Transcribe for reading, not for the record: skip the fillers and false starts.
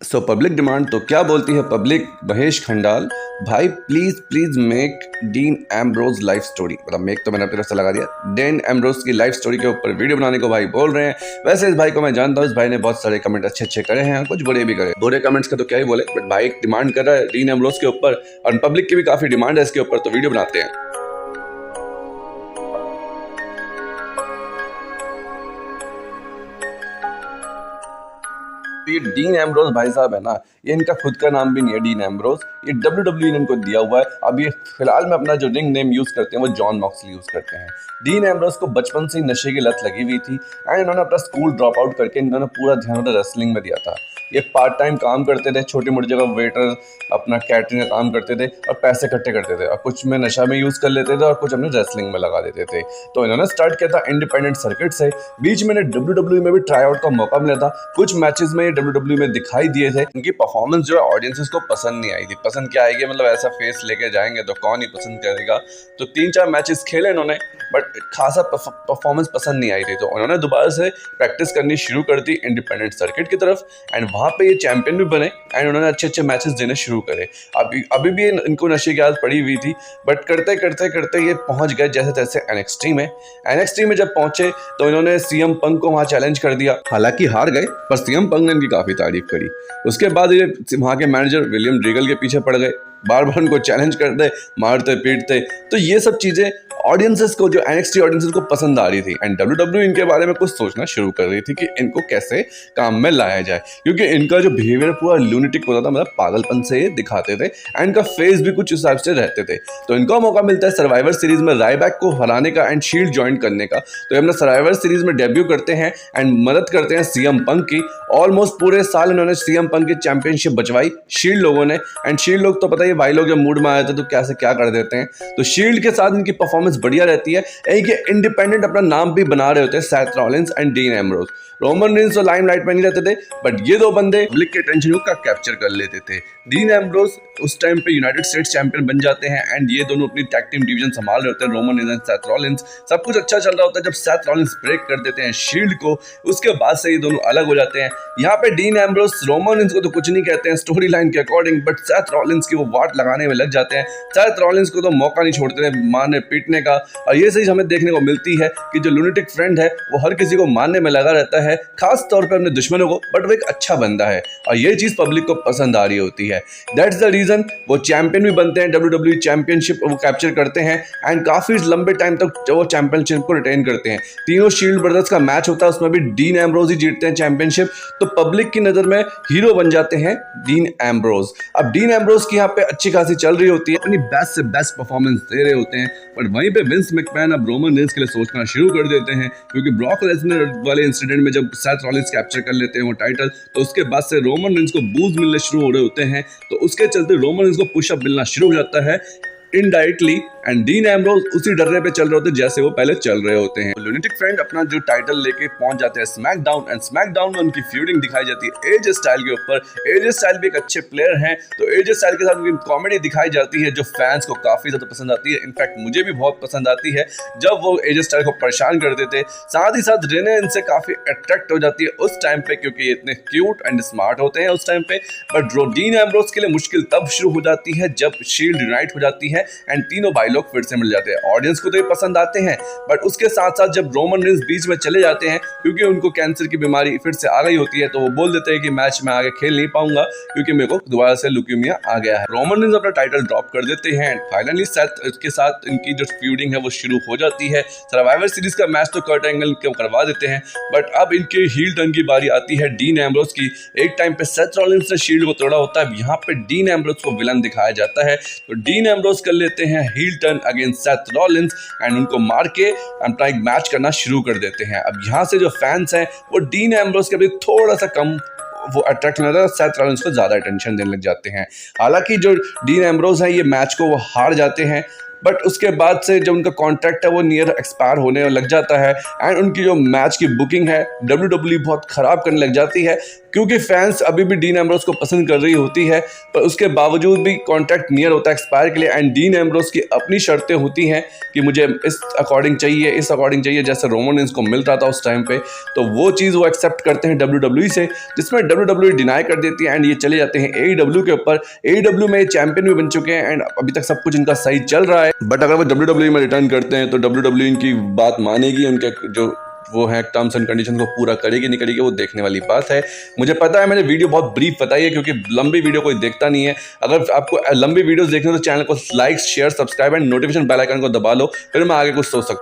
So public demand तो क्या बोलती है पब्लिक? महेश खंडाल, भाई please please make dean Ambrose life story. मतलब मेक तो मैंने अपनी तरफ से लगा दिया, डीन एम्ब्रोज की लाइफ स्टोरी के ऊपर वीडियो बनाने को भाई बोल रहे हैं। वैसे इस भाई को मैं जानता हूँ, इस भाई ने बहुत सारे कमेंट अच्छे अच्छे करे हैं, कुछ बुरे भी करे। बुरे कमेंट्स का तो क्या ही बोले, बट भाई डिमांड कर रहा है डीन एम्ब्रोज के ऊपर और पब्लिक की भी काफी डिमांड है इसके ऊपर, तो वीडियो बनाते हैं। ये डीन एम्ब्रोज भाई साहब है ना, ये इनका खुद का नाम भी नहीं है डीन एम्ब्रोज, ये WWE ने इनको दिया हुआ है। अब ये फिलहाल में अपना जो रिंग नेम यूज करते हैं वो जॉन मॉक्सली यूज करते हैं। डीन एम्ब्रोज को बचपन से ही नशे की लत लगी हुई थी एंड इन्होंने अपना स्कूल ड्रॉप आउट करके इन्होंने पूरा ध्यान रेसलिंग में दिया था। ये पार्ट टाइम काम करते थे, छोटी मोटी जगह वेटर अपना कैटरिंग का काम करते थे और पैसे इकट्ठे करते थे, और कुछ में नशा में यूज कर लेते थे और कुछ अपने रेसलिंग में लगा देते थे। तो इन्होंने स्टार्ट किया था इंडिपेंडेंट सर्किट से। बीच में WWE में भी ट्राई आउट का मौका मिला था, कुछ मैचेस में ये WWE में दिखाई दिए थे। इनकी परफॉर्मेंस जो है ऑडियंसेस को पसंद नहीं आई थी। पसंद क्या आएगी, मतलब ऐसा फेस लेके जाएंगे तो कौन ही पसंद करेगा। तो 3-4 मैचेस खेले इन्होंने, बट खासा परफॉर्मेंस पसंद नहीं आई थी। तो उन्होंने दोबारा से प्रैक्टिस करनी शुरू कर दी इंडिपेंडेंट सर्किट की तरफ एंड वहां पे ये चैंपियन भी बने एंड उन्होंने अच्छे अच्छे मैचेस देने शुरू करे। अभी भी इनको नशे की आदत पड़ी हुई थी, बट करते करते करते ये पहुंच गए जैसे तैसे NXT में। NXT में जब पहुंचे तो इन्होंने CM पंक को वहां चैलेंज कर दिया, हालांकि हार गए पर CM पंक ने इनकी काफी तारीफ करी। उसके बाद ये वहां के मैनेजर विलियम रीगल के पीछे पड़ गए, बार बार उनको चैलेंज करते, मारते पीटते। तो ये सब चीजें ऑडियंसेस को, जो NXT ऑडियंसेस को पसंद आ रही थी एंड WWE इनके बारे में कुछ सोचना शुरू कर रही थी कि इनको कैसे काम में लाया जाए, क्योंकि इनका जो बिहेवियर पूरा लूनेटिक होता था, मतलब पागलपन से ये दिखाते थे एंड इनका फेस भी कुछ हिसाब से रहते थे। तो इनको मौका मिलता है सर्वाइवर सीरीज में रायबैक को हराने का एंड शील्ड ज्वाइन करने का। तो ये अपना सर्वाइवर सीरीज में डेब्यू करते हैं एंड मदद करते हैं CM पंक की। ऑलमोस्ट पूरे साल इन्होंने CM पंक की चैंपियनशिप बचवाई शील्ड लोगों ने, एंड शील्ड लोग तो पता ही भाई लोग जब मूड में आए थे तो कैसे क्या कर देते हैं। तो शील्ड के साथ इनकी परफॉर्मेंस बढ़िया रहती है। एक ये इंडिपेंडेंट अपना नाम भी बना रहे होते हैं, Seth Rollins and dean Ambrose. Roman Reigns तो लाइमलाइट में नहीं रहते थे, बट ये दो बंदे पब्लिक के अटेंशन को कैप्चर कर लेते थे। डीन एम्ब्रोज उस टाइम पे यूनाइटेड स्टेट्स चैंपियन बन जाते हैं एंड ये दोनों अपनी टैग टीम डिवीजन संभाल रहे होते हैं, Roman Reigns and Seth Rollins. सब कुछ अच्छा चल रहा होता है जब सेथ रॉलिंस ब्रेक कर देते हैं शील्ड को। उसके बाद से ये दोनों अलग हो जाते हैं। यहाँ पे डीन एम्ब्रोज रोमन रेंस को तो कुछ नहीं कहते हैं स्टोरी लाइन के अकॉर्डिंग, बट सेथ रॉलिंस की वो वाट लगाने में लग जाते हैं। सेथ रॉलिंस को तो मौका नहीं छोड़ते थे मारने पीटने का। और ये चीज हमें देखने को मिलती है कि जो लूनेटिक फ्रेंड है वो हर किसी को मारने में लगा रहता है, खास तौर पे अपने दुश्मनों को, बट वो एक अच्छा बंदा है और ये चीज पब्लिक को पसंद आ रही होती है। दैट्स द रीजन वो चैंपियन भी बनते हैं, WWE चैंपियनशिप वो कैप्चर करते हैं एंड काफी लंबे टाइम तक वो चैंपियनशिप को रिटेन करते हैं। तीनों शील्ड ब्रदर्स का मैच होता है, उसमें भी डीन एम्ब्रोज ही जीतते हैं चैंपियनशिप। तो पब्लिक की नजर में हीरो बन जाते हैं डीन एम्ब्रोज। अब डीन एम्ब्रोज की यहाँ पे अच्छी खासी चल रही होती है, अपनी बेस्ट से बेस्ट परफॉर्मेंस दे रहे होते हैं, बट वहीं पे विंस मैकमैन अब रोमन रेंस के लिए सोचना शुरू कर देते हैं, क्योंकि ब्रॉक लेसनर वाले इंसिडेंट में जब सेथ रॉलिंस कैप्चर कर लेते हैं वो टाइटल, तो उसके बाद से रोमन रेंस को बूज मिलने शुरू हो रहे होते हैं। तो उसके चलते रोमन रेंस को पुशअप मिलना शुरू हो जाता है इनडायरेक्टली, एंड डीन एम्ब्रोज उसी डर्रे पे चल रहे होते हैं जैसे वो पहले चल रहे होते हैं। लूनेटिक फ्रेंड अपना जो टाइटल लेके पहुंच जाते हैं स्मैकडाउन एंड स्मैकडाउन में उनकी फ्यूडिंग दिखाई जाती है एजे स्टाइल के ऊपर। एजे स्टाइल भी एक अच्छे प्लेयर हैं, तो एजे स्टाइल के साथ उनकी कॉमेडी दिखाई जाती है जो फैंस को काफी ज्यादा पसंद आती है। इनफैक्ट मुझे भी बहुत पसंद आती है जब वो एजे स्टाइल को परेशान कर देते। साथ ही साथ रेने इनसे काफी अट्रैक्ट हो जाती है उस टाइम पे, क्योंकि ये इतने क्यूट एंड स्मार्ट होते हैं उस टाइम पे। बट डीन एम्ब्रोज के लिए मुश्किल तब शुरू हो जाती है जब शील्ड यूनाइट हो जाती है एंड तीनों भाई लोग फिर से मिल जाते हैं। ऑडियंस को तो ये पसंद आते हैं, बट उसके साथ साथ जब रोमन रेंस बीच में चले जाते हैं, क्योंकि उनको कैंसर की बीमारी फिर से आ गई होती है, तो वो बोल देते हैं कि मैच में आगे खेल नहीं पाऊंगा क्योंकि मेरे को दोबारा से ल्यूकेमिया आ गया है। रोमन रेंस अपना टाइटल ड्रॉप कर देते हैं एंड फाइनली सेथ के साथ इनकी जो फ्यूडिंग है वो शुरू हो जाती है। सर्वाइवर सीरीज का मैच तो कर्ट एंगल को करवा देते हैं, बट अब इनके हील टर्न की बारी आती है डीन एम्ब्रोज की। एक टाइम पे सेथ रॉलिंस ने शील्ड को तोड़ा होता है, यहाँ पे डीन एम्ब्रोज को विलन दिखाया जाता है। तो डीन एम्ब्रोज कर लेते हैं heel turn against Seth Rollins and उनको मार के अपना एक मैच करना शुरू कर देते हैं। अब यहाँ से जो फैंस हैं वो डीन एम्ब्रोज के प्रति थोड़ा सा कम वो अट्रैक्ट होता है, सेथ रॉलिंस को ज्यादा अटेंशन देने लग जाते हैं। हालांकि जो डीन एम्ब्रोज है ये मैच को वो हार जाते हैं, बट उसके बाद से जो उनका कॉन्ट्रैक्ट है वो नियर एक्सपायर होने लग जाता है एंड उनकी जो मैच की बुकिंग है WWE बहुत ख़राब करने लग जाती है, क्योंकि फैंस अभी भी डीन एम्ब्रोस को पसंद कर रही होती है, पर उसके बावजूद भी कॉन्ट्रैक्ट नियर होता है एक्सपायर के लिए एंड डीन एम्ब्रोस की अपनी शर्तें होती हैं कि मुझे इस अकॉर्डिंग चाहिए, जैसे रोमन रेंस को मिल रहा था उस टाइम पे, तो वो चीज़ वो एक्सेप्ट करते हैं WWE से, जिसमें WWE डिनाई कर देती है एंड ये चले जाते हैं AEW के ऊपर। AEW में चैंपियन भी बन चुके हैं एंड अभी तक सब कुछ इनका सही चल रहा है, बट अगर वो WWE में रिटर्न करते हैं तो WWE इनकी बात मानेगी, उनके जो वो है टर्म्स एंड कंडीशन को पूरा करेगी नहीं करेगी वो देखने वाली बात है। मुझे पता है मैंने वीडियो बहुत ब्रीफ बताई है क्योंकि लंबी वीडियो कोई देखता नहीं है। अगर आपको लंबी वीडियोस देखनी हो तो चैनल को like share subscribe and notification bell icon को दबा लो, फिर मैं आगे कुछ सोच सकता हूँ।